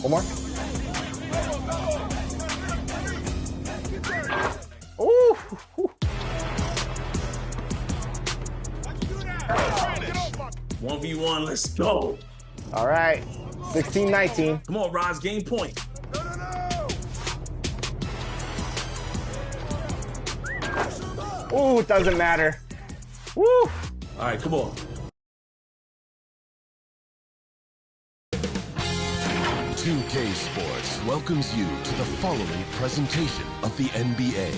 One more. Ooh. 1v1, let's go. All right. 16-19. Come on, Roz, game point. Ooh, it doesn't matter. Woo. All right, come on. 2K Sports welcomes you to the following presentation of the NBA.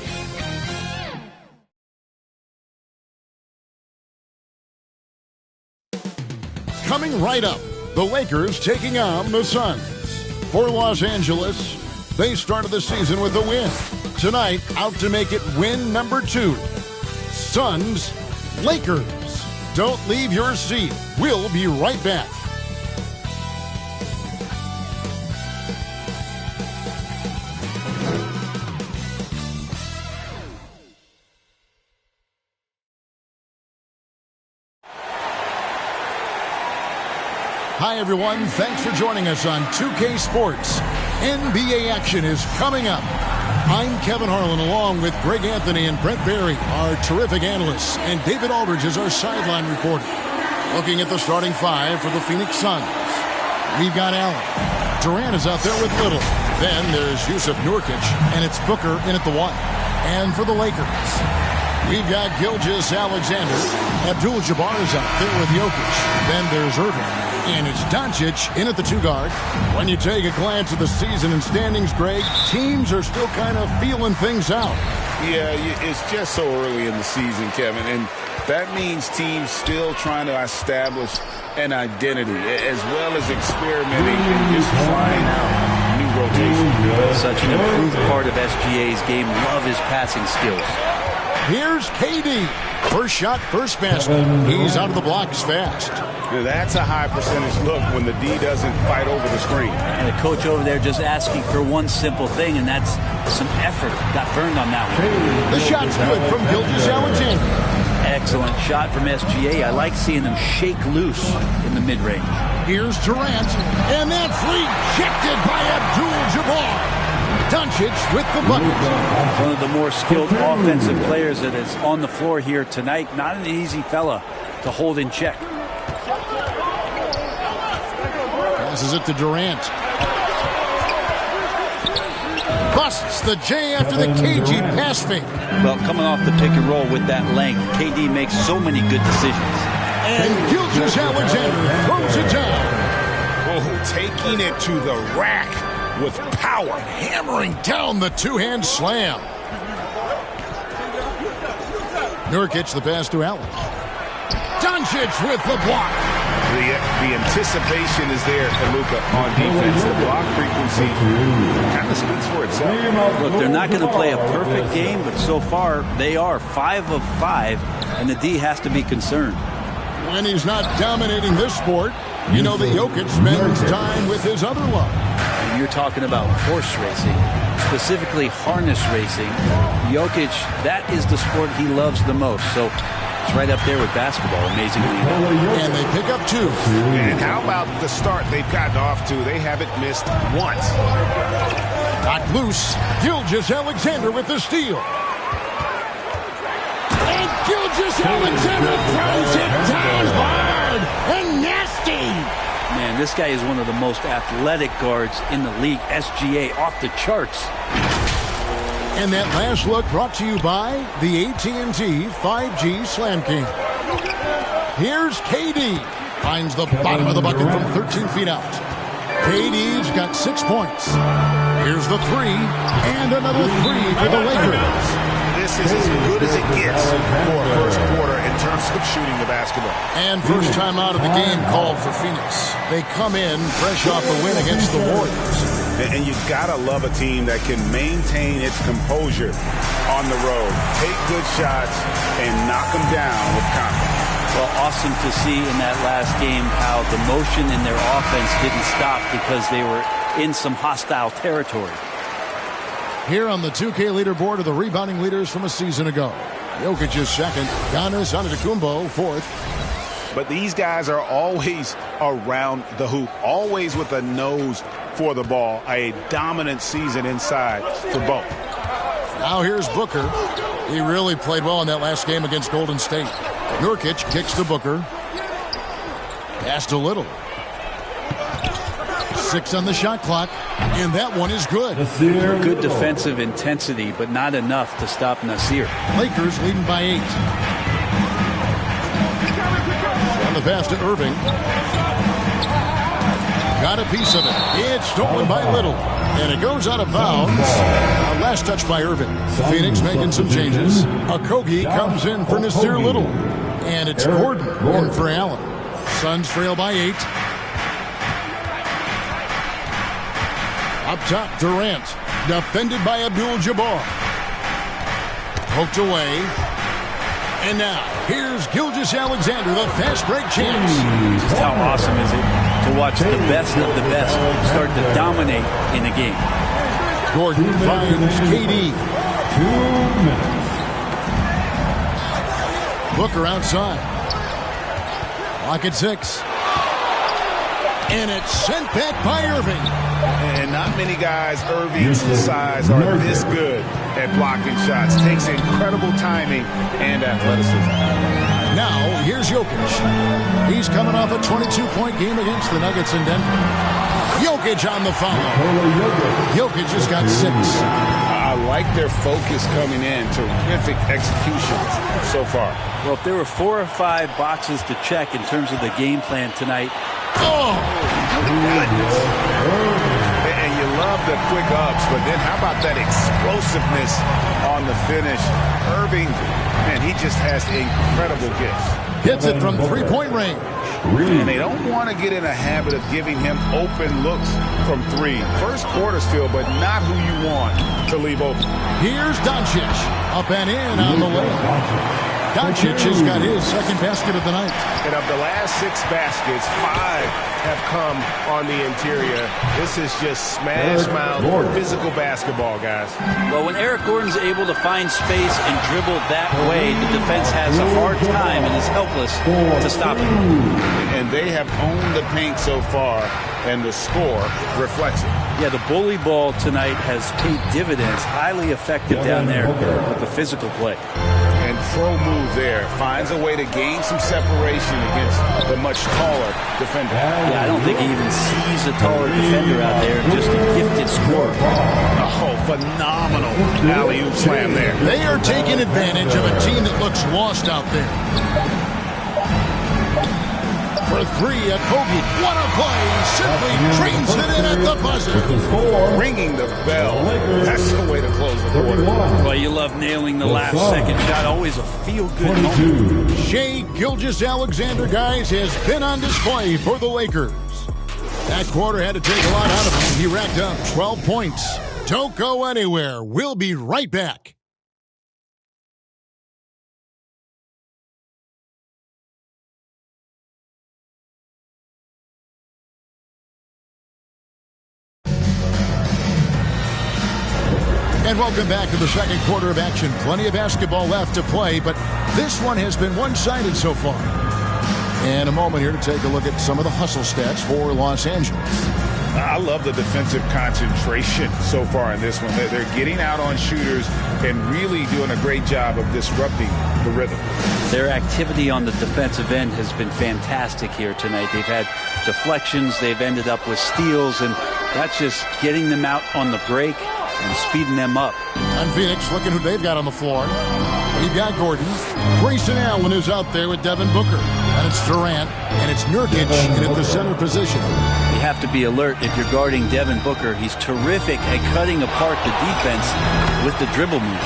Coming right up, the Lakers taking on the Suns. For Los Angeles, they started the season with a win. Tonight, out to make it win number 2. Suns, Lakers. Don't leave your seat. We'll be right back. Hi, everyone. Thanks for joining us on 2K Sports. NBA action is coming up. I'm Kevin Harlan, along with Greg Anthony and Brent Barry, our terrific analysts, and David Aldridge is our sideline reporter. Looking at the starting 5 for the Phoenix Suns. We've got Allen. Durant is out there with Little. Then there's Yusuf Nurkic, and it's Booker in at the 1. And for the Lakers, we've got Gilgeous-Alexander. Abdul-Jabbar is out there with Jokic. Then there's Irving. And it's Doncic in at the 2 guard. When you take a glance at the season and standings, Greg, teams are still kind of feeling things out. Yeah, it's just so early in the season, Kevin, and that means teams still trying to establish an identity as well as experimenting and just trying out new rotations. Such an improved part of SGA's game. Love his passing skills. Here's KD. First shot, first basket. He's out of the blocks fast. Now that's a high percentage look when the D doesn't fight over the screen. And the coach over there just asking for one simple thing, and that's some effort. Got burned on that one. The shot's good from Gilgeous-Alexander. Excellent shot from SGA. I like seeing them shake loose in the mid-range. Here's Durant, and that's rejected by Abdul-Jabbar. Doncic with the bucket. One of the more skilled offensive players that is on the floor here tonight. Not an easy fella to hold in check. Passes it to Durant. Busts the J after the KG pass fake. Well, coming off the pick and roll with that length, KD makes so many good decisions. And Gilgeous-Alexander throws it down. Oh, taking it to the rack with power. Hammering down the two-hand slam. Nurkic the pass to Allen. Doncic with the block. The anticipation is there for Luka on defense. The block frequency kind of speaks for itself. Look, they're not going to play a perfect game, but so far they are 5 of 5, and the D has to be concerned. When he's not dominating this sport, you know that Jokic spends time with his other love. And you're talking about horse racing, specifically harness racing. Jokic, that is the sport he loves the most. So it's right up there with basketball, amazingly enough. And they pick up 2. And how about the start they've gotten off to? They haven't missed once. Knocked loose. Gilgeous-Alexander with the steal. And Gilgeous-Alexander throws it down hard and nasty. Man, this guy is one of the most athletic guards in the league. SGA off the charts. And that last look brought to you by the AT&T 5G Slam King. Here's KD. Finds the bottom of the bucket from 13 feet out. KD's got 6 points. Here's the 3. And another 3 for the Lakers. This is as good as it gets for a first quarter in terms of shooting the basketball. And first time out of the game called for Phoenix. They come in fresh off the win against the Warriors. And you gotta love a team that can maintain its composure on the road, take good shots, and knock them down with confidence. Well, awesome to see in that last game how the motion in their offense didn't stop because they were in some hostile territory. Here on the 2K leaderboard are the rebounding leaders from a season ago. Jokic is second, Giannis Antetokounmpo fourth. But these guys are always around the hoop, always with a nose for the ball. A dominant season inside for both. Now here's Booker. He really played well in that last game against Golden State. Nurkic kicks to Booker. Pass to Little. 6 on the shot clock, and that one is good. Good defensive intensity, but not enough to stop Nasir. Lakers leading by 8. On the pass to Irving. Got a piece of it. It's stolen by Little, and it goes out of bounds. Last touch by Irving. Phoenix making some changes. Okogie comes in for Nasir Little, and it's Gordon in for Allen. Suns trail by 8. Up top, Durant, defended by Abdul-Jabbar. Poked away. And now, here's Gilgeous-Alexander, the fast break champs. Just how awesome is it to watch the best of the best start to dominate in a game. Gordon finds KD. 2 minutes. Booker outside. Clock at 6. And it's sent back by Irving. And not many guys Irving's size are this good at blocking shots. Takes incredible timing and athleticism. Now, here's Jokic. He's coming off a 22-point game against the Nuggets in Denver. Jokic on the foul. Jokic has got 6. I like their focus coming in. Terrific execution so far. Well, if there were 4 or 5 boxes to check in terms of the game plan tonight. Oh! Goodness. And you love the quick ups, but then how about that explosiveness on the finish? Irving, man, he just has incredible gifts. Hits it from 3-point range. And they don't want to get in a habit of giving him open looks from 3. First quarter still, but not who you want to leave open. Here's Doncic. Up and in on the layup. Doncic has got his second basket of the night. And of the last 6 baskets, 5 have come on the interior. This is just smash mouth, physical basketball, guys. Well, when Eric Gordon's able to find space and dribble that way, the defense has a hard time and is helpless to stop him. And they have owned the paint so far, and the score reflects it. Yeah, the bully ball tonight has paid dividends. Highly effective down there with the physical play. And pro move there. Finds a way to gain some separation against the much taller defender. Yeah, I don't think he even sees a taller defender out there. Just a gifted scorer. Oh, phenomenal alley-oop slam there. They are taking advantage of a team that looks lost out there. For 3, Okogie. What a play. Simply trains it in at the buzzer. Ringing the bell. That's the way to close the quarter. Well, you love nailing the last second shot. Always a feel-good moment. Shai Gilgeous-Alexander, guys, has been on display for the Lakers. That quarter had to take a lot out of him. He racked up 12 points. Don't go anywhere. We'll be right back. And welcome back to the second quarter of action. Plenty of basketball left to play, but this one has been one-sided so far. And a moment here to take a look at some of the hustle stats for Los Angeles. I love the defensive concentration so far in this one. They're getting out on shooters and really doing a great job of disrupting the rhythm. Their activity on the defensive end has been fantastic here tonight. They've had deflections, they've ended up with steals, and that's just getting them out on the break and speeding them up. And Phoenix, looking who they've got on the floor. We've got Gordon. Grayson Allen is out there with Devin Booker. And it's Durant. And it's Nurkic in at the center position. You have to be alert if you're guarding Devin Booker. He's terrific at cutting apart the defense with the dribble move.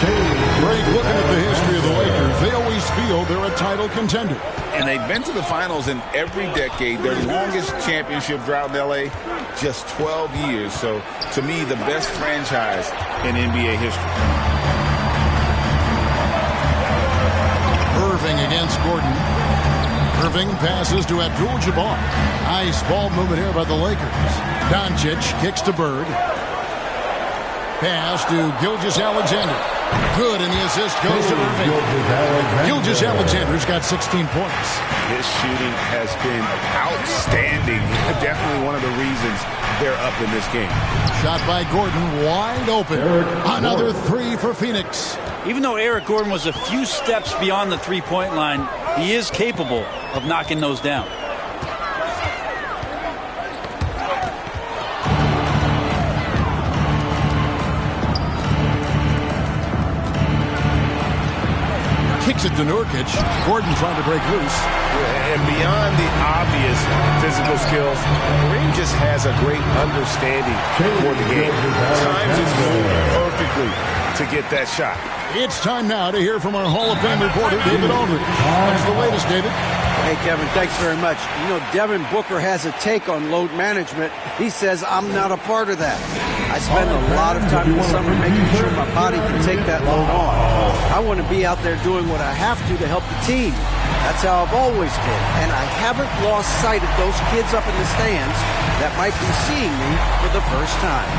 Greg, looking at the history of the Lakers, they always feel they're a title contender. And they've been to the finals in every decade. Their longest championship drought in L.A., just 12 years. So, to me, the best franchise in NBA history. Irving against Gordon. Irving passes to Abdul-Jabbar. Nice ball movement here by the Lakers. Doncic kicks to Bird. Pass to Gilgeous-Alexander. Good, and the assist goes to Irving. Gilgeous-Alexander's got 16 points. His shooting has been outstanding. Definitely one of the reasons they're up in this game. Shot by Gordon, wide open. Another three for Phoenix. Even though Eric Gordon was a few steps beyond the three-point line, he is capable of knocking those down. Kicks it to Nurkic. Gordon trying to break loose. And beyond the obvious physical skills, Kareem just has a great understanding for the game. Times his move perfectly to get that shot. It's time now to hear from our Hall of Fame reporter, David Aldridge. What's the latest, David? Hey, Kevin, thanks very much. You know, Devin Booker has a take on load management. He says, I'm not a part of that. I spend a lot of time in the summer making sure my body can take that load on. I want to be out there doing what I have to help the team. That's how I've always been. And I haven't lost sight of those kids up in the stands that might be seeing me for the first time.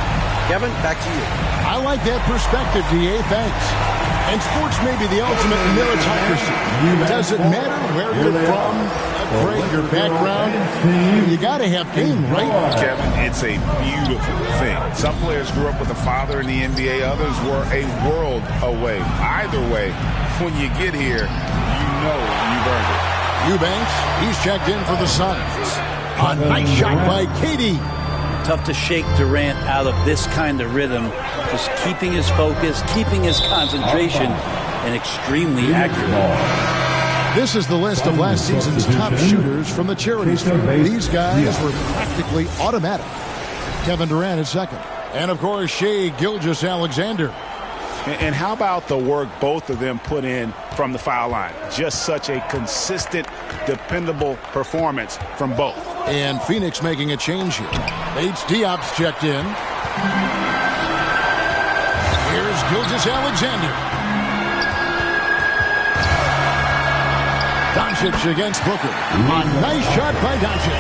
Kevin, back to you. I like that perspective, D.A. Thanks. And sports may be the ultimate meritocracy. Does it matter where you're from, grade, your background? You got to have game, right? Kevin, it's a beautiful thing. Some players grew up with a father in the NBA. Others were a world away. Either way, when you get here, you know you've earned it. Eubanks, he's checked in for the Suns. A nice shot by Katie. Tough to shake Durant out of this kind of rhythm. Just keeping his focus, keeping his concentration, and extremely accurate. This is the list of last season's top shooters from the charity stripe. These guys were practically automatic. Kevin Durant is second. And, of course, Shai Gilgeous-Alexander. And how about the work both of them put in from the foul line? Just such a consistent, dependable performance from both. And Phoenix making a change here. Diop's checked in. Here's Gilgeous-Alexander. Doncic against Booker. A nice shot by Doncic.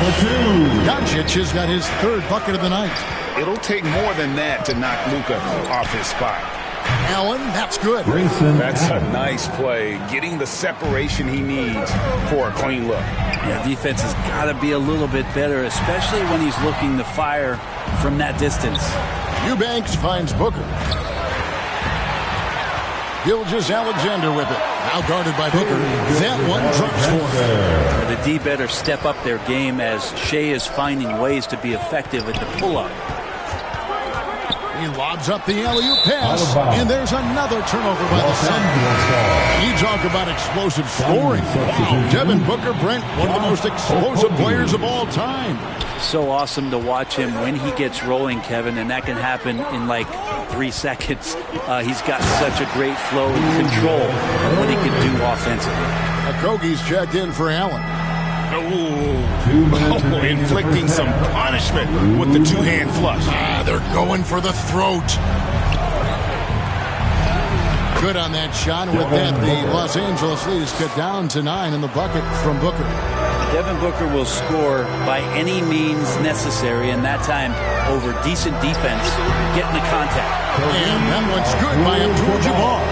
Doncic has got his third bucket of the night. It'll take more than that to knock Luka off his spot. Allen, that's good. That's a nice play. Getting the separation he needs for a clean look. Yeah, defense has got to be a little bit better, especially when he's looking to fire from that distance. Eubanks finds Booker. Gilgeous-Alexander with it. Now guarded by Booker. That one drops for him. The D better step up their game as Shai is finding ways to be effective at the pull-up. He lobs up the alley-oop pass, and there's another turnover by the Suns. You talk about explosive scoring. Wow, Devin Booker, Brent, one of the most explosive players of all time. So awesome to watch him when he gets rolling, Kevin, and that can happen in like 3 seconds. He's got such a great flow and control of what he can do offensively. Okogie's checked in for Allen. Inflicting some punishment with the two-hand flush. They're going for the throat. Good on that shot. And with that, the Los Angeles lead is cut down to 9 in the bucket from Booker. Devin Booker will score by any means necessary, and that time over decent defense, getting the contact. And that one's good by Abdul-Jabbar.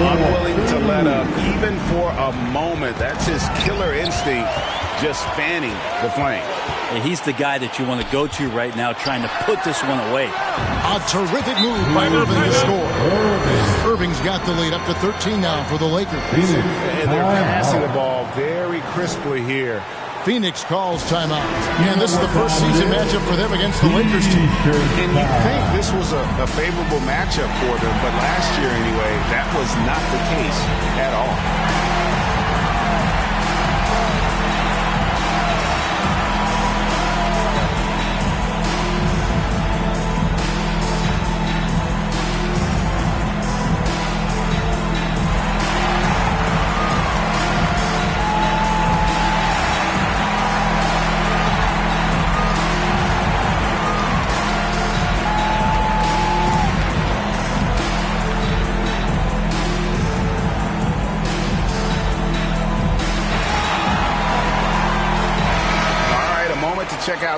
Unwilling to let up, even for a moment. That's his killer instinct, just fanning the flame. And he's the guy that you want to go to right now, trying to put this one away. A terrific move by Irving to score. Irving's got the lead up to 13 now for the Lakers. And they're passing the ball very crisply here. Phoenix calls timeout. And this is the first season matchup for them against the Lakers team. And you think this was a favorable matchup for them, but last year anyway, that was not the case at all.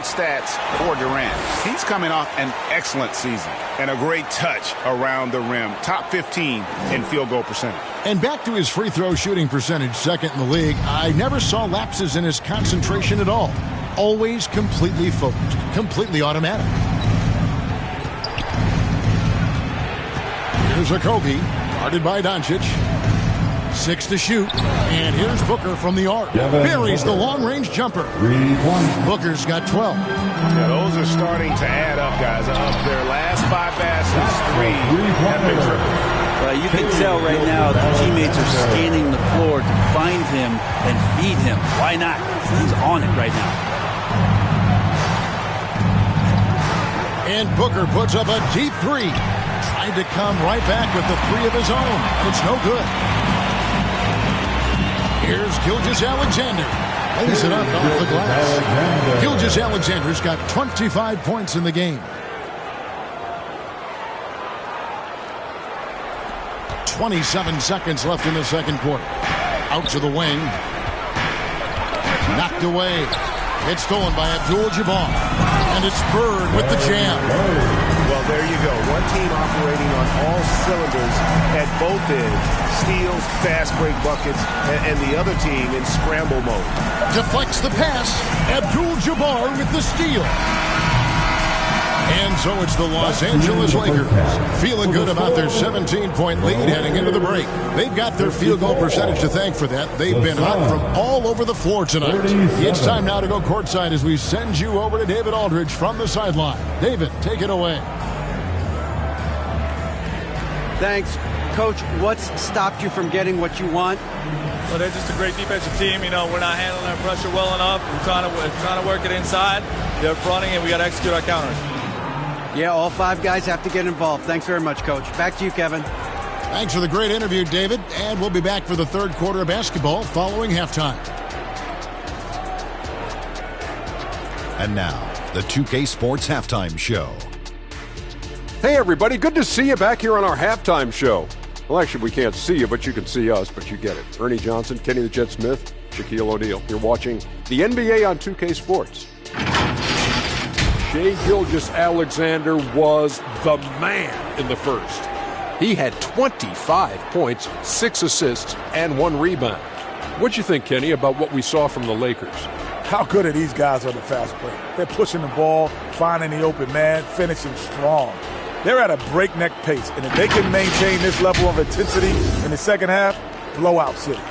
about stats for Durant. He's coming off an excellent season and a great touch around the rim. Top 15 in field goal percentage. And back to his free throw shooting percentage, second in the league. I never saw lapses in his concentration at all. Always completely focused, completely automatic. Here's a Kobe, guarded by Doncic. 6 to shoot. And here's Booker from the arc. Buries the long-range jumper. Booker's got 12. Yeah, those are starting to add up, guys. Of their last 5 passes, 3 have been triple. Well, you can tell right now the teammates are scanning the floor to find him and feed him. Why not? He's on it right now. And Booker puts up a deep 3. Tried to come right back with the 3 of his own. And it's no good. Here's Gilgeous-Alexander. Lays it up off the glass. Gilgeous-Alexander's got 25 points in the game. 27 seconds left in the second quarter. Out to the wing. Knocked away. It's stolen by Abdul-Jabbar. And it's Bird with the jam. Well, there you go. One team operating on all cylinders at both ends. Steals, fast break buckets, and the other team in scramble mode. Deflects the pass. Abdul-Jabbar with the steal. And so it's the Los Angeles Lakers feeling good about their 17-point lead heading into the break. They've got their field goal percentage to thank for that. They've been hot from all over the floor tonight. It's time now to go courtside as we send you over to David Aldridge from the sideline. David, take it away. Thanks. Coach, what's stopped you from getting what you want? Well, they're just a great defensive team. You know, we're not handling our pressure well enough. We're trying to work it inside. They're fronting, and we got to execute our counters. Yeah, all 5 guys have to get involved. Thanks very much, Coach. Back to you, Kevin. Thanks for the great interview, David. And we'll be back for the third quarter of basketball following halftime. And now, the 2K Sports Halftime Show. Hey, everybody. Good to see you back here on our halftime show. Well, actually, we can't see you, but you can see us, but you get it. Ernie Johnson, Kenny the Jet Smith, Shaquille O'Neal. You're watching the NBA on 2K Sports. Shai Gilgeous-Alexander was the man in the first. He had 25 points, 6 assists, and 1 rebound. What'd you think, Kenny, about what we saw from the Lakers? How good are these guys on the fast break? They're pushing the ball, finding the open man, finishing strong. They're at a breakneck pace, and if they can maintain this level of intensity in the second half, blowout city.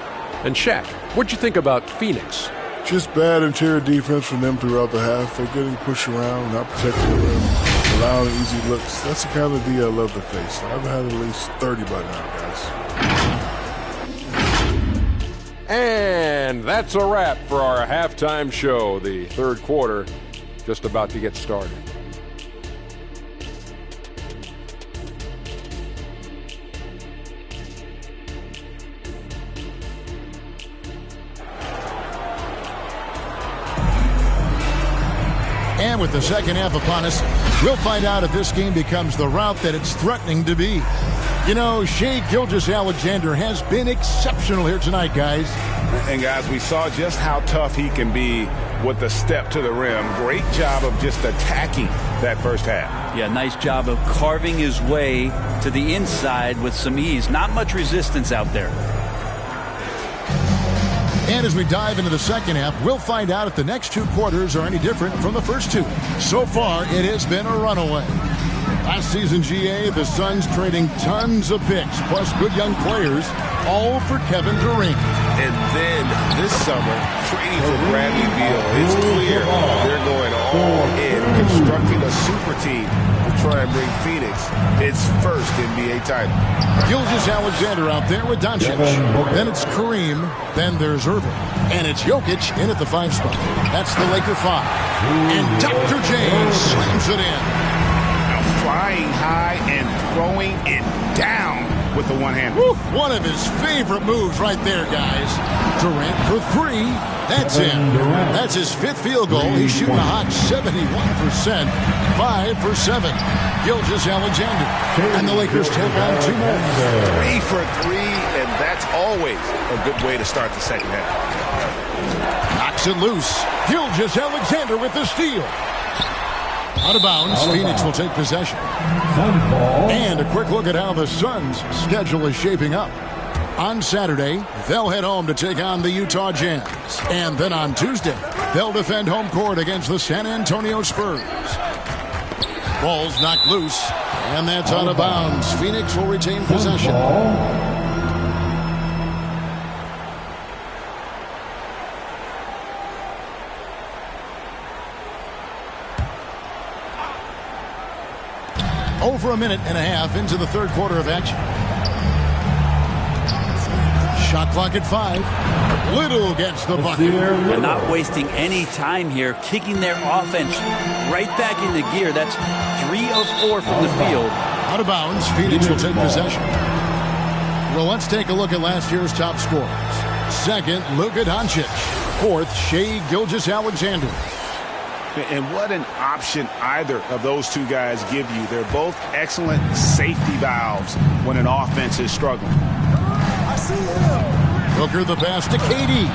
And Shaq, what'd you think about Phoenix? Just bad interior defense from them throughout the half. They're getting pushed around, not protecting the rim, allowing easy looks. That's the kind of D I love to face. I've had at least 30 by now, guys. And that's a wrap for our halftime show. The third quarter just about to get started. And with the second half upon us, we'll find out if this game becomes the route that it's threatening to be. You know, Shai Gilgeous-Alexander has been exceptional here tonight, guys. And, guys, we saw just how tough he can be with the step to the rim. Great job of just attacking that first half. Yeah, nice job of carving his way to the inside with some ease. Not much resistance out there. And as we dive into the second half, we'll find out if the next 2 quarters are any different from the first 2. So far, it has been a runaway. Last season, GA, the Suns trading tons of picks, plus good young players, all for Kevin Durant. And then this summer, trading for Bradley Beal. It's clear they're going all in, constructing a super team to try and bring Phoenix its first NBA title. Gilgeous-Alexander out there with Doncic. Then it's Kareem. Then there's Irving. And it's Jokic in at the 5 spot. That's the Laker 5. And Dr. J slams it in. Flying high and throwing it down with the one-hand. One of his favorite moves right there, guys. Durant for 3. That's in. That's his 5th field goal. He's shooting a hot 71%. 5 for 7. Gilgeous-Alexander. And the Lakers take on 2 more. 3 for 3, and that's always a good way to start the second half. Knocks Kicks it loose. Gilgeous-Alexander with the steal. Out of bounds. Phoenix will take possession. And a quick look at how the Suns' schedule is shaping up. On Saturday, they'll head home to take on the Utah Jazz. And then on Tuesday, they'll defend home court against the San Antonio Spurs. Ball's knocked loose, and that's out of bounds. Phoenix will retain possession. Over a minute and a half into the third quarter of action. Shot clock at 5. Little gets the bucket. They're not wasting any time here, kicking their offense right back into gear. That's 3 of 4 from the field. Out of bounds, Phoenix will take possession. Well, let's take a look at last year's top scorers. Second, Luka Doncic. Fourth, Shai Gilgeous-Alexander. And what an option either of those two guys give you. They're both excellent safety valves when an offense is struggling. I see him. Booker the pass to KD.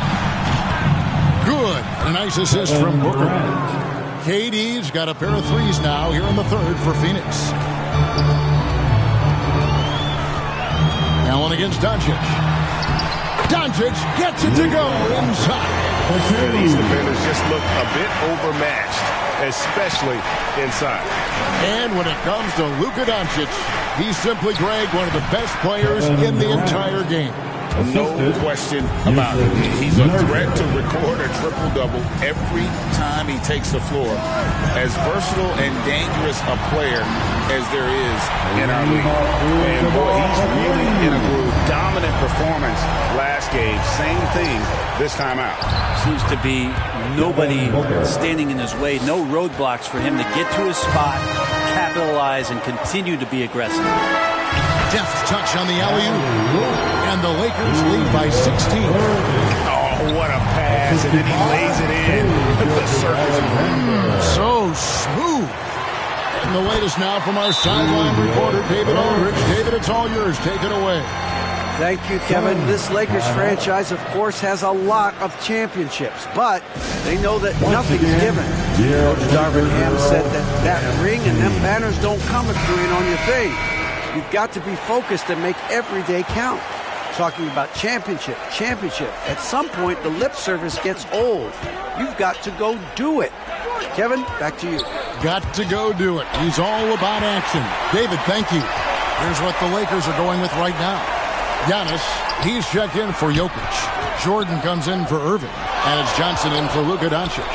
Good. A nice assist from Booker. KD's got a pair of threes now here in the third for Phoenix. Allen against Doncic. Doncic gets it to go inside. These defenders just look a bit overmatched, especially inside. And when it comes to Luka Doncic, he's simply, Greg, one of the best players in the entire game. No question about it. He's a threat to record a triple-double every time he takes the floor. As versatile and dangerous a player as there is in our league. And boy, he's really in a groove. Dominant performance last game. Same thing this time out. Seems to be nobody standing in his way. No roadblocks for him to get to his spot, capitalize, and continue to be aggressive. Deft touch on the alley-oop. And the Lakers lead by 16. Oh, what a pass. And then he lays it in. The circus. So smooth. And the latest now from our sideline reporter, David Aldridge. David, it's all yours. Take it away. Thank you, Kevin. This Lakers franchise, of course, has a lot of championships, but they know that nothing's given. Coach Darvin Ham said that ring and them banners don't come if you ain't on your thing. You've got to be focused and make every day count. Talking about championship. At some point, the lip service gets old. You've got to go do it. Kevin, back to you. Got to go do it. He's all about action. David, thank you. Here's what the Lakers are going with right now. Giannis, he's checked in for Jokic. Jordan comes in for Irving. And it's Johnson in for Luka Doncic.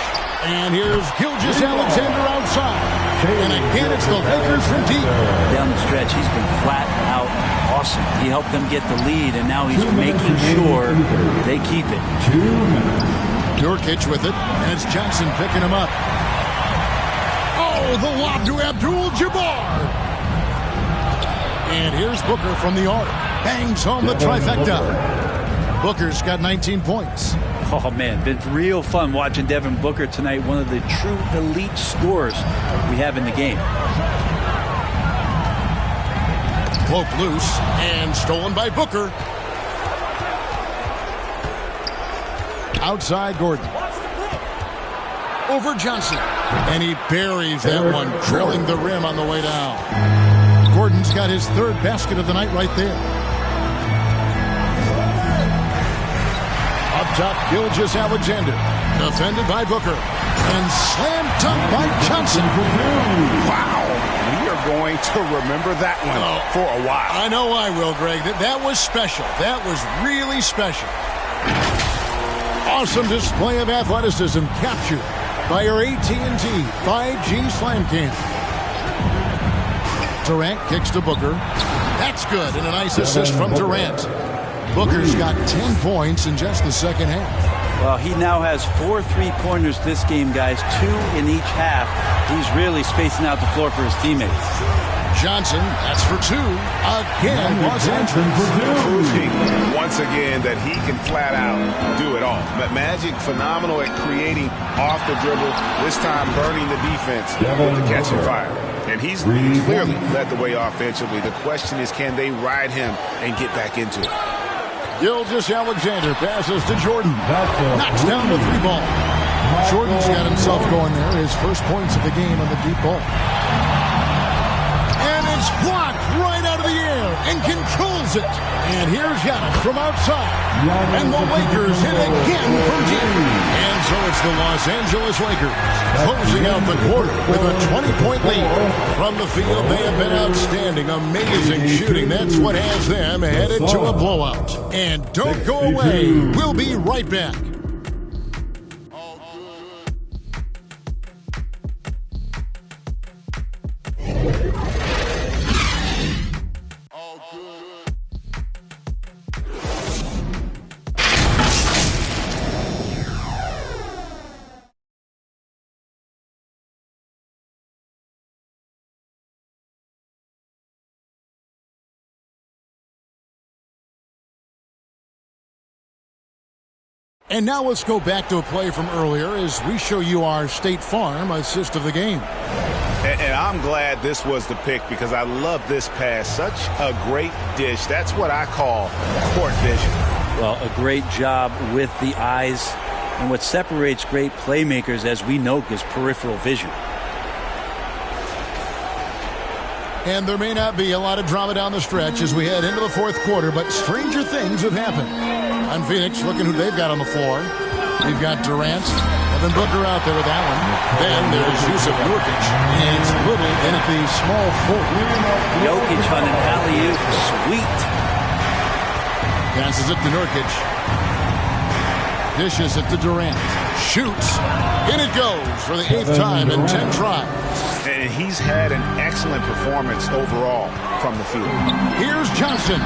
And here's Gilgeous-Alexander outside. And again, it's the Lakers from deep. Down the stretch, he's been flat out awesome. He helped them get the lead, and now he's making sure they keep it. Nurkic with it, and it's Johnson picking him up. Oh, the lob to Abdul-Jabbar. And here's Booker from the arc. Bangs home the trifecta. Booker's got 19 points. Oh, man, been real fun watching Devin Booker tonight. One of the true elite scorers we have in the game. Cloak loose and stolen by Booker. Outside Gordon. Over Johnson. And he buries that one, drilling the rim on the way down. Gordon's got his third basket of the night right there. Up top, Gilgeous-Alexander. Defended by Booker. And slam dunk by Johnson. Wow. We are going to remember that one for a while. I know I will, Greg. That was special. That was really special. Awesome display of athleticism captured by our AT&T 5G Slam Cam. Durant kicks to Booker. That's good, and a nice assist from Durant. Booker's got 10 points in just the second half. Well, he now has 4 3-pointers this game, guys, 2 in each half. He's really spacing out the floor for his teammates. Johnson, that's for 2. Again, Los Angeles. Proving once again that he can flat out do it all. But Magic, phenomenal at creating off the dribble, this time burning the defense with the catch and fire. And he's clearly led the way offensively. The question is, can they ride him and get back into it? Gilgeous-Alexander passes to Jordan. Knocks down the 3-ball. Jordan's got himself going there. His first points of the game on the deep ball. And it's blocked right out of the air and controls it. And here's Giannis from outside. And the Lakers hit again from deep. And so it's the Los Angeles Lakers closing out the quarter with a 20-point lead. From the field, they have been outstanding. Amazing shooting. That's what has them headed to a blowout. And don't go away. We'll be right back. And now let's go back to a play from earlier as we show you our State Farm assist of the game. And I'm glad this was the pick because I love this pass. Such a great dish. That's what I call court vision. Well, a great job with the eyes. And what separates great playmakers, as we know, is peripheral vision. And there may not be a lot of drama down the stretch as we head into the fourth quarter, but stranger things have happened. On Phoenix, looking who they've got on the floor. We've got Durant, Devin Booker out there with Allen. Then there's Yusuf Nurkic. And it's Little in at the small forward. Jokic on an alley-oop. Sweet. Passes it to Nurkic. Dishes it to Durant. Shoots. In it goes for the 8th time in 10 tries. And he's had an excellent performance overall from the field. Here's Johnson.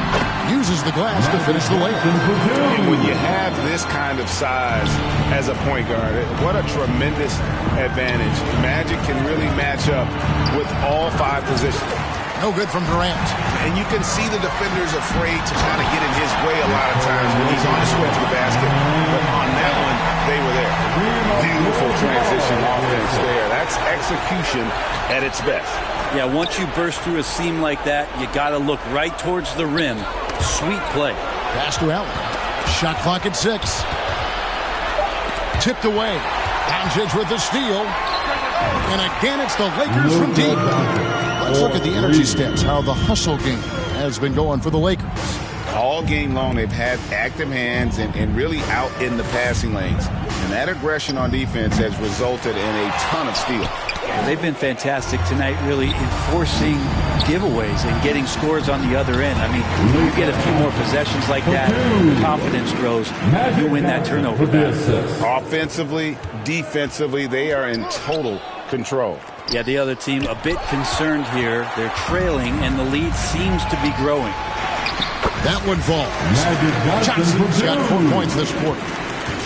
Uses the glass to finish the layup. And when you have this kind of size as a point guard, what a tremendous advantage. Magic can really match up with all 5 positions. No good from Durant. And you can see the defenders afraid to kind of get in his way a lot of times when he's on his way to the basket. But on that one, they were there. Beautiful transition offense there. That's execution at its best. Yeah, once you burst through a seam like that, you got to look right towards the rim. Sweet play. Pass to Allen. Shot clock at 6. Tipped away. Doncic with the steal. And again, it's the Lakers from deep. Let's look at the energy stats, how the hustle game has been going for the Lakers. All game long, they've had active hands and really out in the passing lanes. And that aggression on defense has resulted in a ton of steals. They've been fantastic tonight, really enforcing giveaways and getting scores on the other end. I mean, you get a few more possessions like that, confidence grows, you win that turnover battle. Offensively, defensively, they are in total control. Yeah, the other team a bit concerned here. They're trailing, and the lead seems to be growing. That one falls. Johnson's got 4 points this quarter.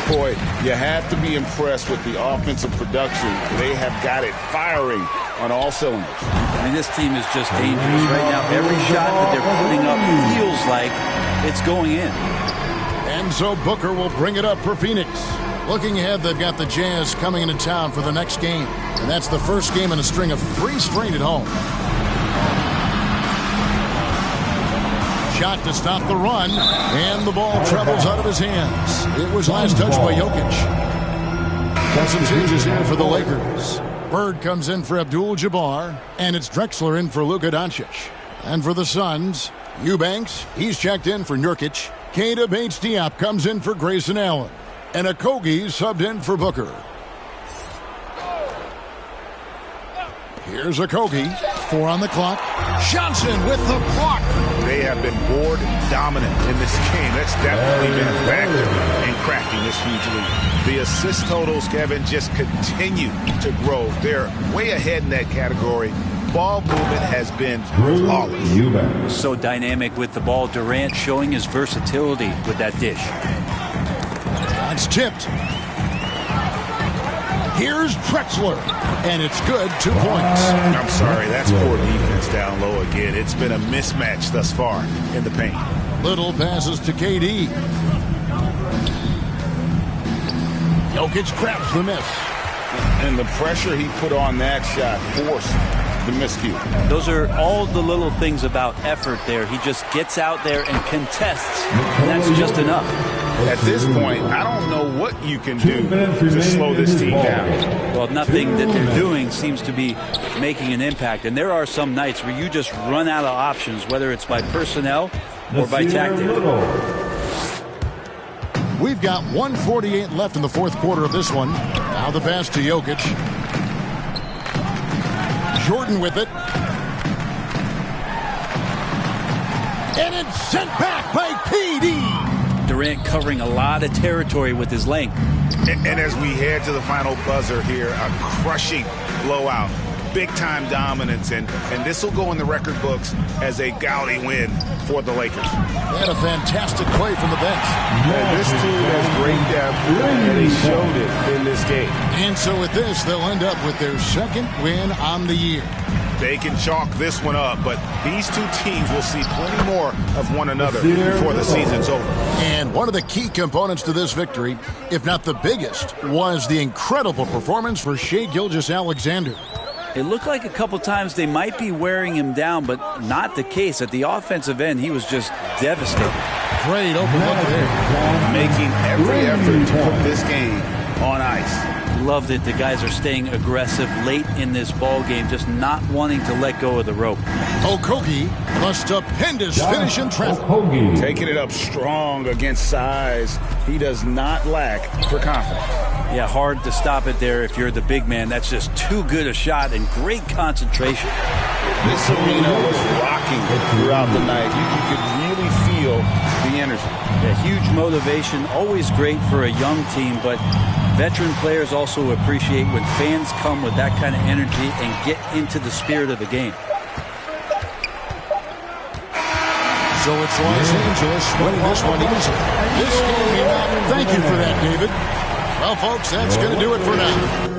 Boy, you have to be impressed with the offensive production. They have got it firing on all cylinders. I mean, this team is just dangerous right now. Every shot that they're putting up feels like it's going in. And so Booker will bring it up for Phoenix. Looking ahead, they've got the Jazz coming into town for the next game. And that's the first game in a string of 3 straight at home. Shot to stop the run, and the ball travels out of his hands. It was last touched by Jokic. Got some changes here for the Lakers. Bird comes in for Abdul-Jabbar, and it's Drexler in for Luka Doncic. And for the Suns, Eubanks, he's checked in for Nurkic. Keita Bates-Diop comes in for Grayson Allen. And Okogie subbed in for Booker. Here's Okogie. 4 on the clock. Johnson with the block. They have been board dominant in this game. That's definitely been a factor in crafting this huge lead. The assist totals, Kevin, just continue to grow. They're way ahead in that category. Ball movement has been flawless. So dynamic with the ball. Durant showing his versatility with that dish. It's tipped. Here's Drexler, and it's good. 2 points. I'm sorry, that's poor defense down low again. It's been a mismatch thus far in the paint. Little passes to KD. Jokic grabs the miss. And the pressure he put on that shot forced the miscue. Those are all the little things about effort there. He just gets out there and contests, and that's just enough. At this point, I don't know what you can do to slow this team down. Well, nothing that they're doing seems to be making an impact. And there are some nights where you just run out of options, whether it's by personnel or by tactic. We've got 1:48 left in the fourth quarter of this one. Now the pass to Jokic. Jordan with it. And it's sent back by KD. Durant covering a lot of territory with his length. And as we head to the final buzzer here, a crushing blowout. Big-time dominance, and this will go in the record books as a gaudy win for the Lakers. They had a fantastic play from the bench. And this team has great depth, and they showed it in this game. And so with this, they'll end up with their second win on the year. They can chalk this one up, but these two teams will see plenty more of one another before the season's over. And one of the key components to this victory, if not the biggest, was the incredible performance for Shai Gilgeous-Alexander. It looked like a couple times they might be wearing him down, but not the case. At the offensive end, he was just devastating. Great open look there. Making every effort to put this game on ice. Love that the guys are staying aggressive late in this ball game, just not wanting to let go of the rope. Okogie, a stupendous finish in traffic. Taking it up strong against size. He does not lack for confidence. Yeah, hard to stop it there if you're the big man. That's just too good a shot and great concentration. This arena was rocking throughout the night. You could really feel the energy. Yeah, huge motivation, always great for a young team, but veteran players also appreciate when fans come with that kind of energy and get into the spirit of the game. So it's Los Angeles winning this one easy. This game, thank you for that, David. Well, folks, that's going to do it for now.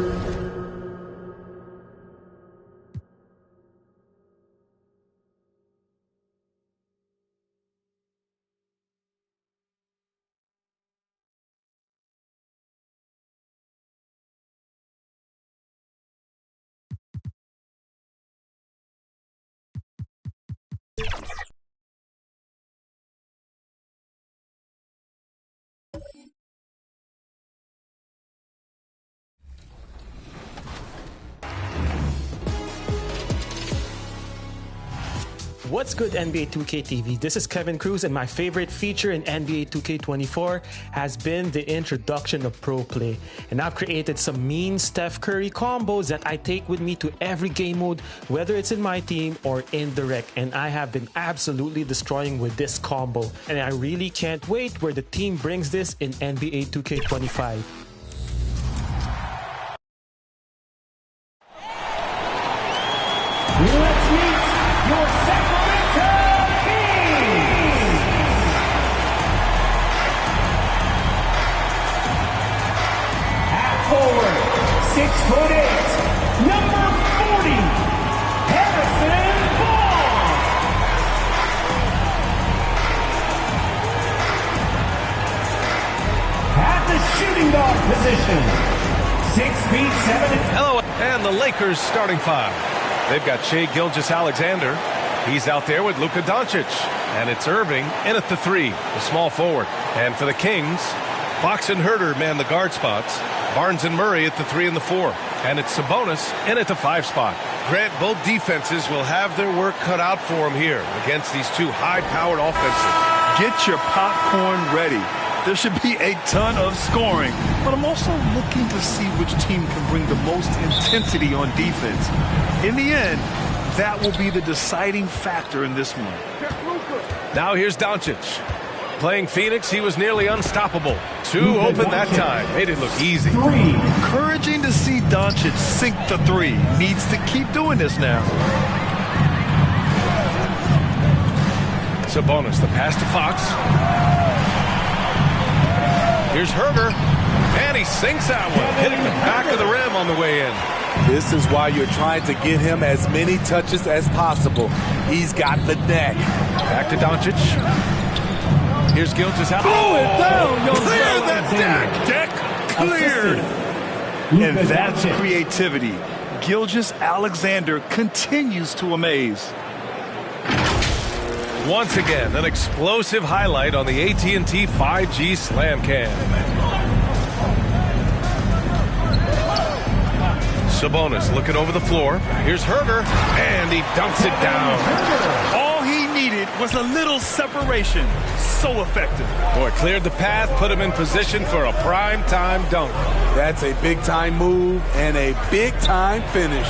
What's good, NBA 2K TV? This is Kevin Cruz, and my favorite feature in NBA 2K24 has been the introduction of Pro Play. And I've created some mean Steph Curry combos that I take with me to every game mode, whether it's in my team or in the rec. And I have been absolutely destroying with this combo. And I really can't wait where the team brings this in NBA 2K25. Let's meet your Sacramento Kings! Half forward, 6'8", number 40, Harrison Barnes. At the shooting guard position, 6'7". Hello, and the Lakers starting five. They've got Shai Gilgeous-Alexander. He's out there with Luka Doncic. And it's Irving in at the three, the small forward. And for the Kings, Fox and Herter man the guard spots. Barnes and Murray at the 3 and the 4. And it's Sabonis in at the 5 spot. Grant, both defenses will have their work cut out for them here against these two high-powered offenses. Get your popcorn ready. There should be a ton of scoring, but I'm also looking to see which team can bring the most intensity on defense. In the end, that will be the deciding factor in this one. Now here's Doncic. Playing Phoenix, he was nearly unstoppable. Two open that time. Made it look easy. Encouraging to see Doncic sink the three. Needs to keep doing this now. Sabonis, the pass to Fox. Here's Herter, and he sinks that one, hitting the back of the rim on the way in. This is why you're trying to get him as many touches as possible. He's got the neck. Back to Doncic. Here's Gilgeous-Alexander. Blow it down, young Clear the deck. Deck cleared. And that's creativity. Gilgeous-Alexander continues to amaze. Once again, an explosive highlight on the AT&T 5G Slam Cam. Sabonis looking over the floor. Here's Herder, and he dunks it down. All he needed was a little separation. So effective. Boy, cleared the path, put him in position for a prime-time dunk. That's a big-time move and a big-time finish.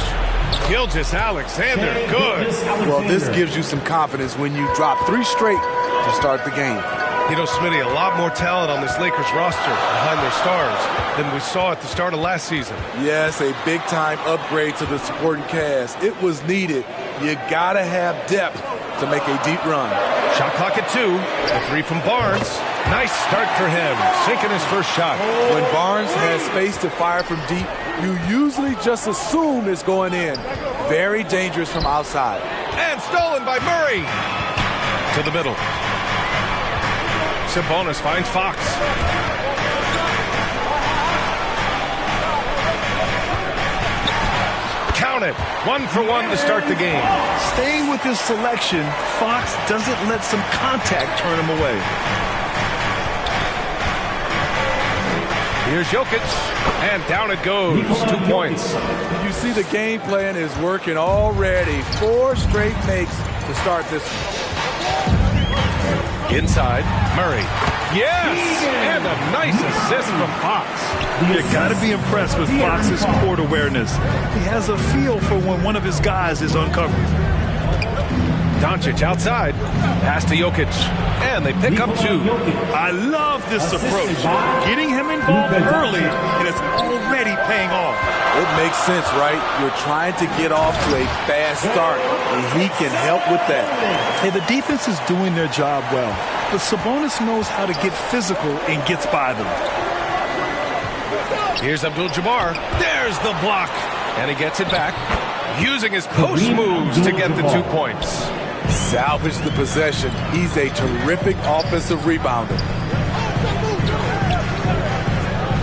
Gilgeous-Alexander, good. Well, this gives you some confidence when you drop 3 straight to start the game. You know, Smitty, a lot more talent on this Lakers roster behind their stars than we saw at the start of last season. Yes, a big-time upgrade to the supporting cast. It was needed. You gotta have depth to make a deep run. Shot clock at 2. The 3 from Barnes. Nice start for him, sinking his first shot. When Barnes has space to fire from deep, you usually just assume it's going in. Very dangerous from outside. And stolen by Murray. To the middle. Sabonis finds Fox. Count it. 1 for 1 to start the game. Staying with his selection, Fox doesn't let some contact turn him away. Here's Jokic, and down it goes. 2 points. You see the game plan is working already. 4 straight makes to start this one. Inside, Murray. Yes! And a nice assist from Fox. You gotta be impressed with Fox's court awareness. He has a feel for when one of his guys is uncovered. Doncic outside. Pass to Jokic. And they pick up 2. I love this approach. Getting him involved early, and it's already paying off. It makes sense, right? You're trying to get off to a fast start, and he can help with that. Hey, the defense is doing their job well, but Sabonis knows how to get physical and gets by them. Here's Abdul-Jabbar. There's the block. And he gets it back, using his post moves to get the 2 points. Salvage the possession. He's a terrific offensive rebounder.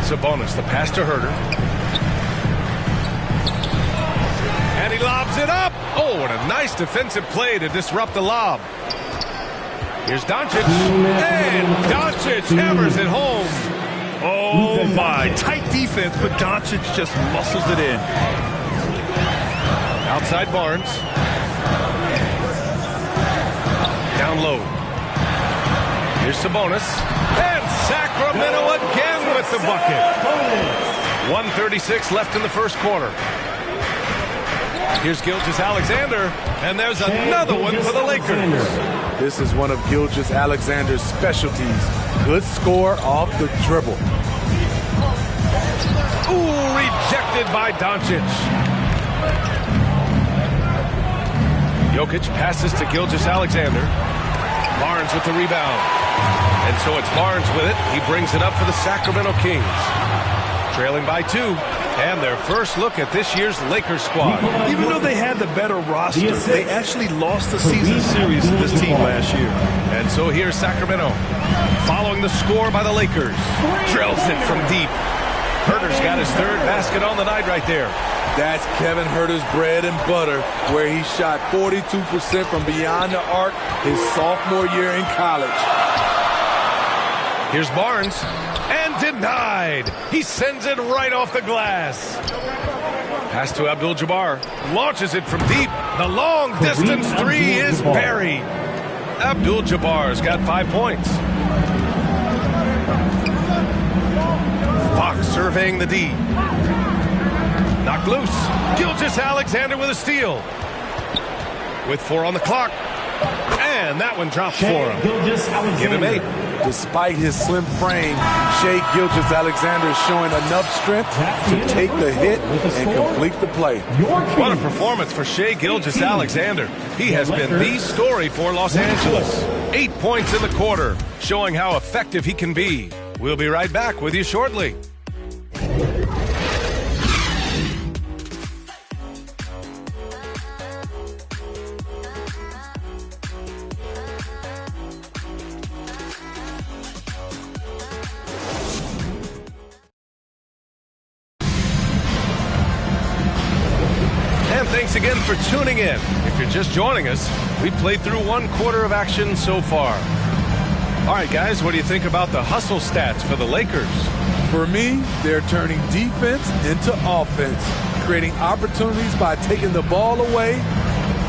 Sabonis, the pass to Herder. And he lobs it up. Oh, what a nice defensive play to disrupt the lob. Here's Doncic. And Doncic hammers it home. Oh, my. Tight defense, but Doncic just muscles it in. Outside Barnes. Down low. Here's Sabonis. And Sacramento again with the bucket. 1:36 left in the first quarter. Here's Gilgeous-Alexander. And there's another one for the Lakers. This is one of Gilgeous-Alexander's specialties. Good score off the dribble. Ooh, rejected by Doncic. Jokic passes to Gilgeous-Alexander. Barnes with the rebound. And so it's Barnes with it. He brings it up for the Sacramento Kings. Trailing by 2. And their first look at this year's Lakers squad. Even though they had the better roster, they actually lost the season series to this team last year. And so here's Sacramento. Following the score by the Lakers. Drills it from deep. Herder's got his 3rd basket on the night right there. That's Kevin Herter's bread and butter, where he shot 42% from beyond the arc his sophomore year in college. Here's Barnes. And denied. He sends it right off the glass. Pass to Abdul-Jabbar. Launches it from deep. The long distance 3 is buried. Abdul-Jabbar's got 5 points. Fox surveying the D. Knocked loose. Gilgeous-Alexander with a steal. With 4 on the clock. And that one drops for him. Give him 8. Despite his slim frame, Shai Gilgeous-Alexander is showing enough strength to take the hit and complete the play. What a performance for Shai Gilgeous-Alexander. He has been the story for Los Angeles. 8 points in the quarter, showing how effective he can be. We'll be right back with you shortly. thanks again for tuning in. If you're just joining us, we played through 1 quarter of action so far. All right, guys, what do you think about the hustle stats for the Lakers? For me, they're turning defense into offense, creating opportunities by taking the ball away.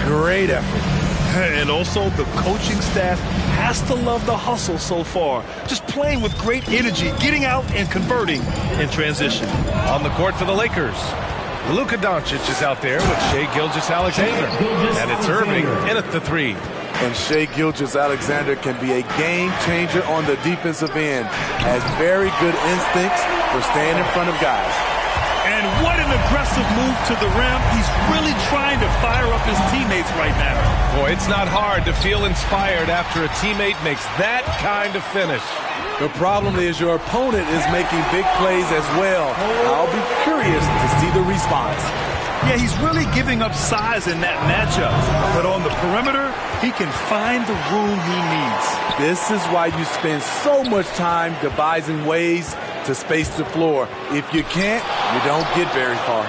Great effort. And also, the coaching staff has to love the hustle so far. Just playing with great energy, getting out and converting in transition. On the court for the Lakers, Luka Doncic is out there with Shai Gilgeous-Alexander. And it's Irving in at the 3. And Shai Gilgeous-Alexander can be a game changer on the defensive end. Has very good instincts for staying in front of guys. And what an aggressive move to the rim. He's really trying to fire up his teammates right now. Boy, it's not hard to feel inspired after a teammate makes that kind of finish. The problem is your opponent is making big plays as well. I'll be curious to see the response. Yeah, he's really giving up size in that matchup. But on the perimeter, he can find the room he needs. This is why you spend so much time devising ways to space the floor. If you can't, you don't get very far.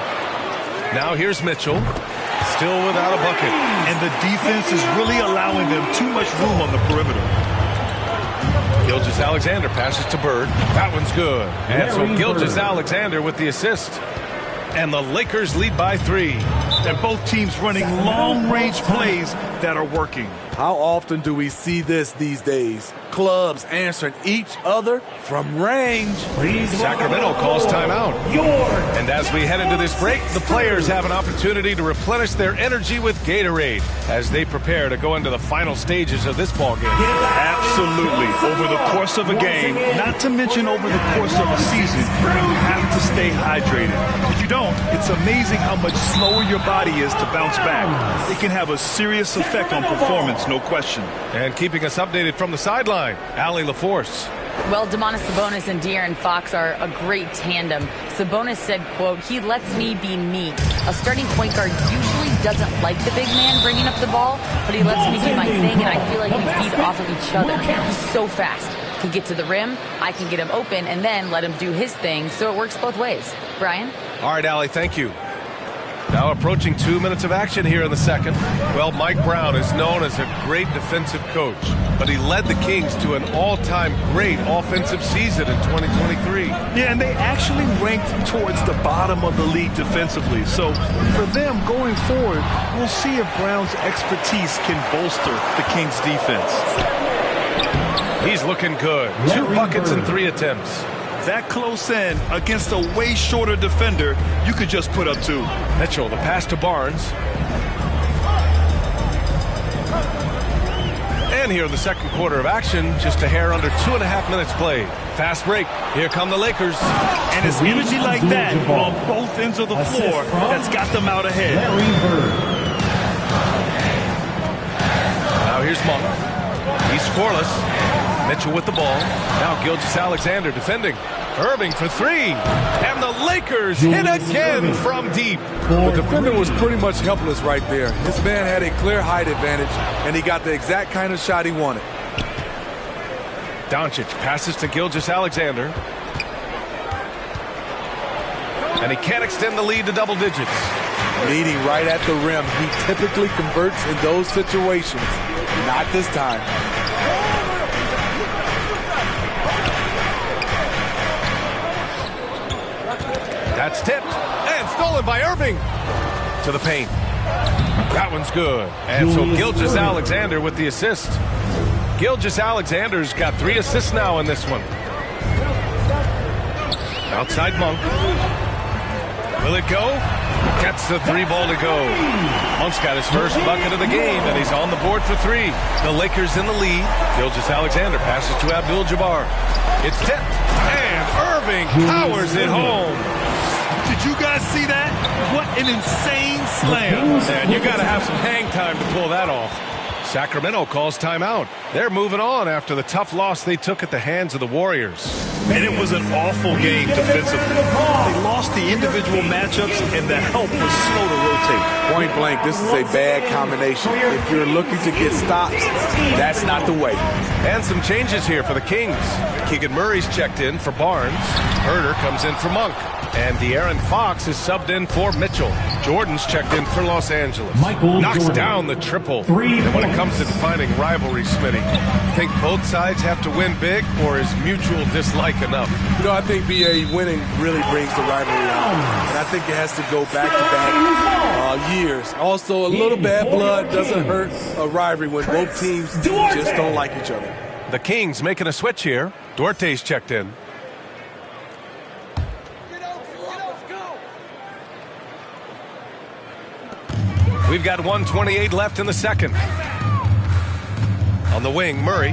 Now here's Mitchell, still without a bucket. And the defense is really allowing them too much room on the perimeter. Gilgeous-Alexander passes to Bird. That one's good. And so Gilgeous-Alexander with the assist. And the Lakers lead by 3. And both teams running long-range plays that are working. How often do we see this these days? Clubs answering each other from range. Sacramento calls timeout. And as we head into this break, the players have an opportunity to replenish their energy with Gatorade as they prepare to go into the final stages of this ball game. Absolutely. Over the course of a game, not to mention over the course of a season, you have to stay hydrated. If you don't, it's amazing how much slower your body is to bounce back. It can have a serious effect on performance, no question. And keeping us updated from the sideline, Allie LaForce. Well, Domantas Sabonis and De'Aaron Fox are a great tandem. Sabonis said, quote, "He lets me be me. A starting point guard usually doesn't like the big man bringing up the ball, but he lets me do my thing, and I feel like we feed off of each other. He's so fast. He can get to the rim, I can get him open, and then let him do his thing, so it works both ways." Brian? All right, Allie, thank you. Now approaching 2 minutes of action here in the second. Well, Mike Brown is known as a great defensive coach, but he led the Kings to an all-time great offensive season in 2023. Yeah, and they actually ranked towards the bottom of the league defensively. So for them going forward, we'll see if Brown's expertise can bolster the Kings' defense. He's looking good. 2 buckets and 3 attempts. That close in against a way shorter defender, you could just put up 2. Mitchell, the pass to Barnes. And here in the second quarter of action, just a hair under 2.5 minutes played. Fast break. Here come the Lakers. And it's energy like that on both ends of the floor that's got them out ahead. Now here's Monk. He's scoreless. Mitchell with the ball. Now Gilgeous-Alexander defending. Irving for 3. And the Lakers hit again from deep. The defender was pretty much helpless right there. This man had a clear height advantage, and he got the exact kind of shot he wanted. Doncic passes to Gilgeous-Alexander. And he can't extend the lead to double digits. Meeting right at the rim. He typically converts in those situations. Not this time. That's tipped and stolen by Irving. To the paint. That one's good. And so Gilgeous-Alexander with the assist. Gilgeous-Alexander's got 3 assists now in this one. Outside Monk. Will it go? Gets the 3 ball to go. Monk's got his first bucket of the game, and he's on the board for 3. The Lakers in the lead. Gilgeous-Alexander passes to Abdul-Jabbar. It's tipped, and Irving powers it home. Did you guys see that? What an insane slam. And you got to have some hang time to pull that off. Sacramento calls timeout. They're moving on after the tough loss they took at the hands of the Warriors. And it was an awful game defensively. They lost the individual matchups, and the help was slow to rotate. Point blank, this is a bad combination. If you're looking to get stops, that's not the way. And some changes here for the Kings. Keegan Murray's checked in for Barnes. Herter comes in for Monk. And De'Aaron Fox is subbed in for Mitchell. Jordan's checked in for Los Angeles. Knocks down the triple. And when it comes to defining rivalry, Smitty, you think both sides have to win big, or is mutual dislike enough? You know, I think BA winning really brings the rivalry out. And I think it has to go back-to-back years. Also, a little bad blood doesn't hurt a rivalry when both teams just don't like each other. The Kings making a switch here. Duarte's checked in. We've got 1:28 left in the second. On the wing, Murray.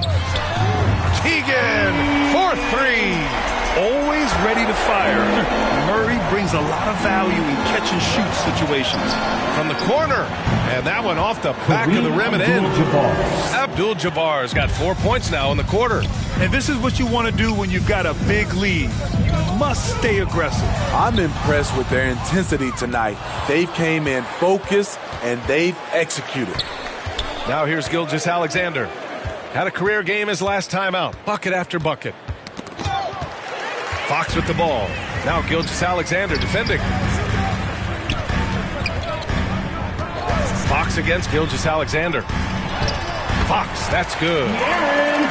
Keegan for three. Always ready to fire. Murray brings a lot of value in catch-and-shoot situations. From the corner. And that one off the back of the rim and in. Abdul-Jabbar's got 4 points now in the quarter. And this is what you want to do when you've got a big lead. You must stay aggressive. I'm impressed with their intensity tonight. They've came in focused, and they've executed. Now here's Gilgeous-Alexander. Had a career game his last time out. Bucket after bucket. Fox with the ball. Now Gilgeous-Alexander defending. Fox against Gilgeous-Alexander. Fox, that's good.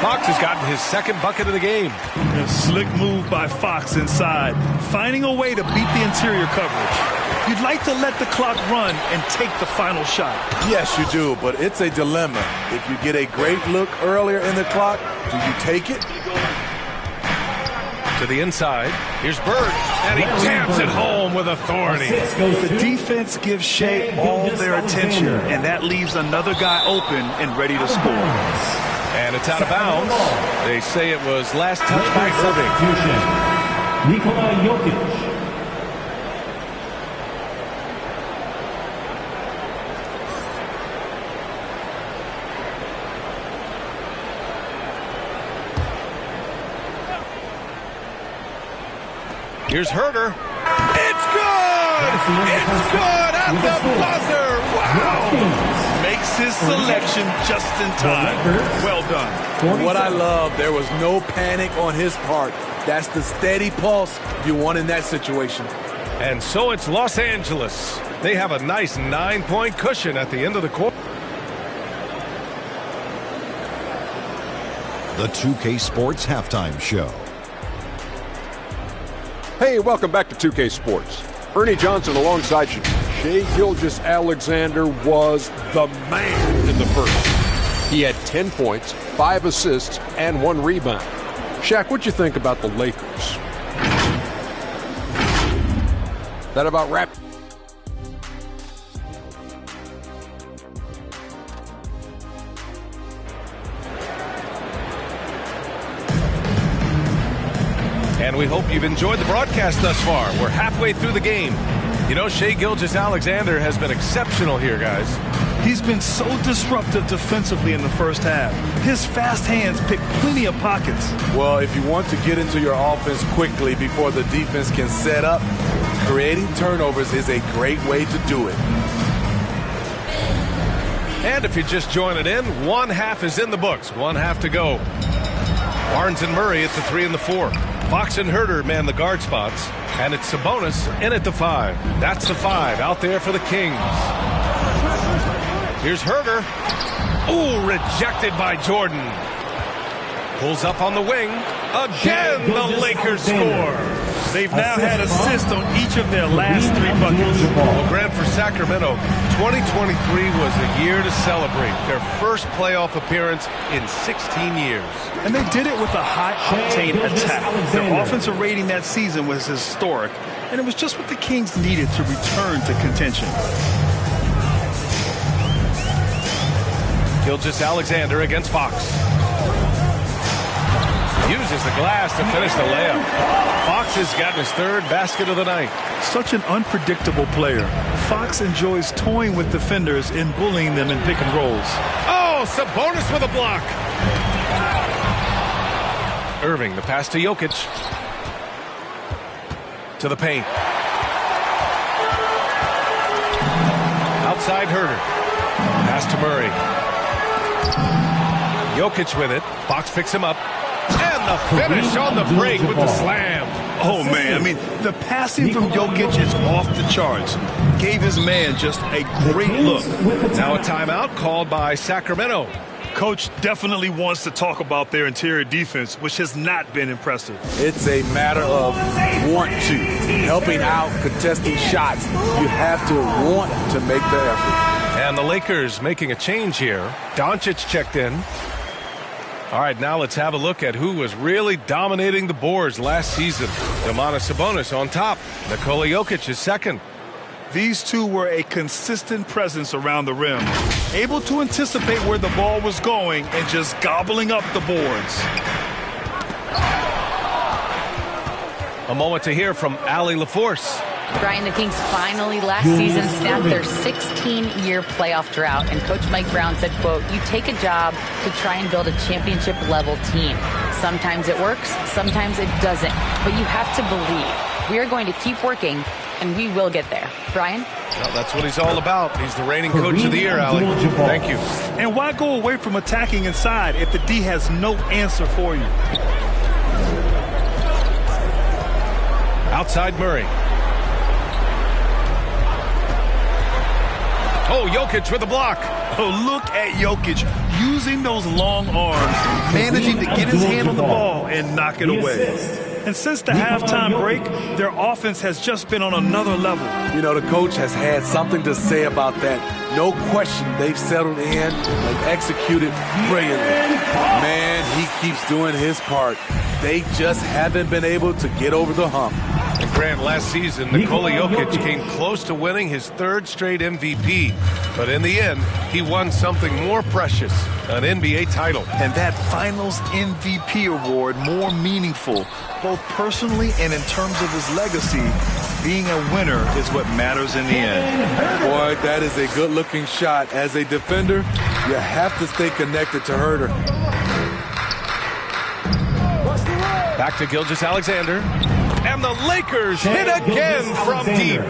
Fox has gotten his second bucket of the game. A slick move by Fox inside, finding a way to beat the interior coverage. You'd like to let the clock run and take the final shot. Yes, you do, but it's a dilemma. If you get a great look earlier in the clock, do you take it? To the inside. Here's Bird, and he jams it home with authority. The defense gives Shea all their attention, and that leaves another guy open and ready to score. And it's out of bounds. They say it was last touched by Irving. Nikola Jokic. Here's Herter. It's good! It's good at the buzzer! Wow! Makes his selection just in time. Well done. What I love, there was no panic on his part. That's the steady pulse you want in that situation. And so it's Los Angeles. They have a nice 9-point cushion at the end of the quarter. The 2K Sports Halftime Show. Hey, welcome back to 2K Sports. Ernie Johnson alongside Shea Gilgeous-Alexander was the man in the first. He had 10 points, 5 assists, and 1 rebound. Shaq, what'd you think about the Lakers? That about wrapped. And we hope you've enjoyed the broadcast thus far. We're halfway through the game. You know, Shea Gilgeous-Alexander has been exceptional here, guys. He's been so disruptive defensively in the first half. His fast hands pick plenty of pockets. Well, if you want to get into your offense quickly before the defense can set up, creating turnovers is a great way to do it. And if you're just joining in, one half is in the books. One half to go. Barnes and Murray at the 3 and the 4. Fox and Herter man the guard spots. And it's Sabonis in at the 5. That's the 5 out there for the Kings. Here's Herter. Ooh, rejected by Jordan. Pulls up on the wing. Again, the Lakers score. They've now had assists on each of their last 3 buckets. Well, Grant, for Sacramento, 2023 was a year to celebrate. Their first playoff appearance in 16 years. And they did it with a high-octane attack. Their offensive rating that season was historic, and it was just what the Kings needed to return to contention. Gilgeous-Alexander against Fox. Uses the glass to finish the layup. Fox has gotten his 3rd basket of the night. Such an unpredictable player. Fox enjoys toying with defenders and bullying them in pick and rolls. Oh, Sabonis with a block. Irving, the pass to Jokic. To the paint. Outside Herter. Pass to Murray. Jokic with it. Fox picks him up. And the finish on the break with the slam. Oh, man, I mean, the passing from Jokic is off the charts. Gave his man just a great look. Now a timeout called by Sacramento. Coach definitely wants to talk about their interior defense, which has not been impressive. It's a matter of want to. Helping out, contesting shots. You have to want to make the effort. And the Lakers making a change here. Doncic checked in. All right, now let's have a look at who was really dominating the boards last season. Domantas Sabonis on top. Nikola Jokic is second. These two were a consistent presence around the rim, able to anticipate where the ball was going and just gobbling up the boards. A moment to hear from Allie LaForce. Brian, the Kings finally last season snapped their 16-year playoff drought, and Coach Mike Brown said, quote, "You take a job to try and build a championship-level team. Sometimes it works, sometimes it doesn't, but you have to believe. We are going to keep working, and we will get there." Brian? Well, that's what he's all about. He's the reigning coach of the year, Allie. Thank you. And why go away from attacking inside if the D has no answer for you? Outside Murray. Oh, Jokic with a block. Oh, look at Jokic using those long arms, managing to get his hand on the ball and knock it away. And since the halftime break, their offense has just been on another level. You know, the coach has had something to say about that. No question, they've settled in and executed brilliantly. Man, he keeps doing his part. They just haven't been able to get over the hump. And Grant, last season, Nikola Jokic came close to winning his third straight MVP. But in the end, he won something more precious, an NBA title. And that Finals MVP award more meaningful, both personally and in terms of his legacy. Being a winner is what matters in the end. Boy, that is a good-looking shot. As a defender, you have to stay connected to Herter. Back to Gilgeous-Alexander. And the Lakers hit again from deep.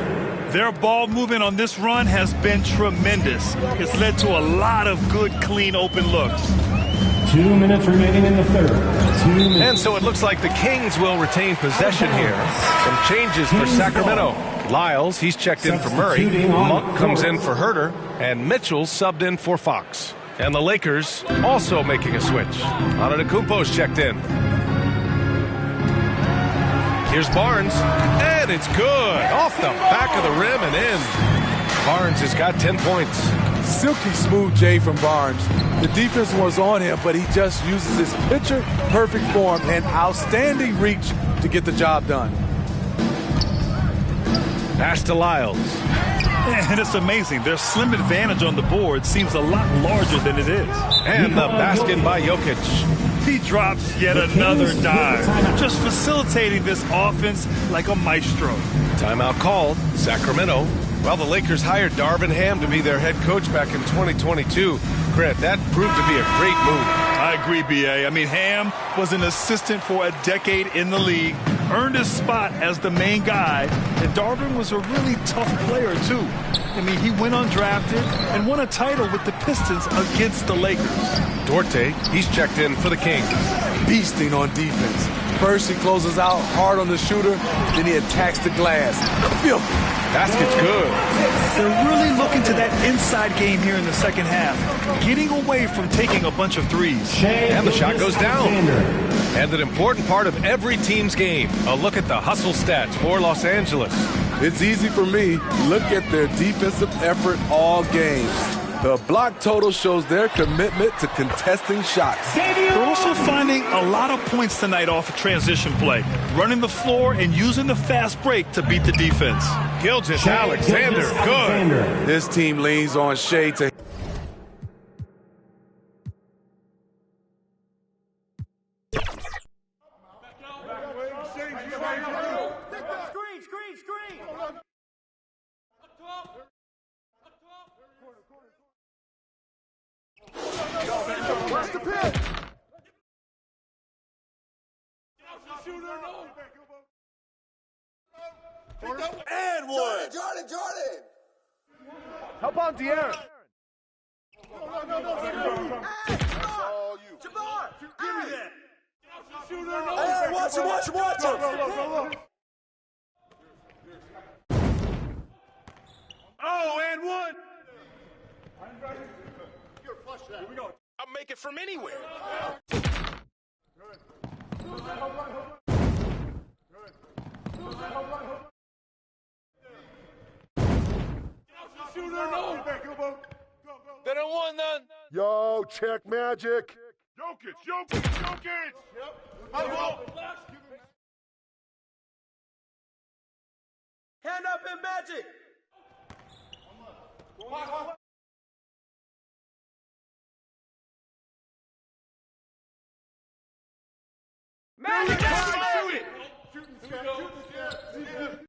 Their ball movement on this run has been tremendous. It's led to a lot of good, clean, open looks. 2 minutes remaining in the third. 2 minutes. And so it looks like the Kings will retain possession here. Some changes for Sacramento. Lyles, he's checked in for Murray. Monk comes in for Herter. And Mitchell subbed in for Fox. And the Lakers also making a switch. Antetokounmpo's checked in. Here's Barnes, and it's good. Off the back of the rim and in. Barnes has got 10 points. Silky smooth J from Barnes. The defense was on him, but he just uses his picture-perfect form and outstanding reach to get the job done. Pass to Lyles. And it's amazing. Their slim advantage on the board seems a lot larger than it is. And the basket by Jokic. He drops yet another dive, just facilitating this offense like a maestro. Timeout called. Sacramento. Well, the Lakers hired Darvin Ham to be their head coach back in 2022. Grant, that proved to be a great move. I agree, B.A. I mean, Ham was an assistant for a decade in the league, earned his spot as the main guy, and Darvin was a really tough player, too. I mean, he went undrafted and won a title with the Pistons against the Lakers. Duarte, he's checked in for the Kings. Beasting on defense. First, he closes out hard on the shooter, then he attacks the glass. Filthy. Basket's good. They're really looking to that inside game here in the second half, getting away from taking a bunch of threes. And the shot goes down. And an important part of every team's game, a look at the hustle stats for Los Angeles. It's easy for me. Look at their defensive effort all game. The block total shows their commitment to contesting shots. They're also finding a lot of points tonight off of transition play, running the floor and using the fast break to beat the defense. Gilgeous-Alexander, good. This team leans on Shea to... Watch the pitch. And one. Jordan. Help on De'Aaron. Hey, Jabbar. Give me that. Watch him, watch him, watch him. Oh, and one. Here we go. I'll make it from anywhere. They don't want none. Yo, check magic. Jokic. Hand up in magic. Magic, shoot it.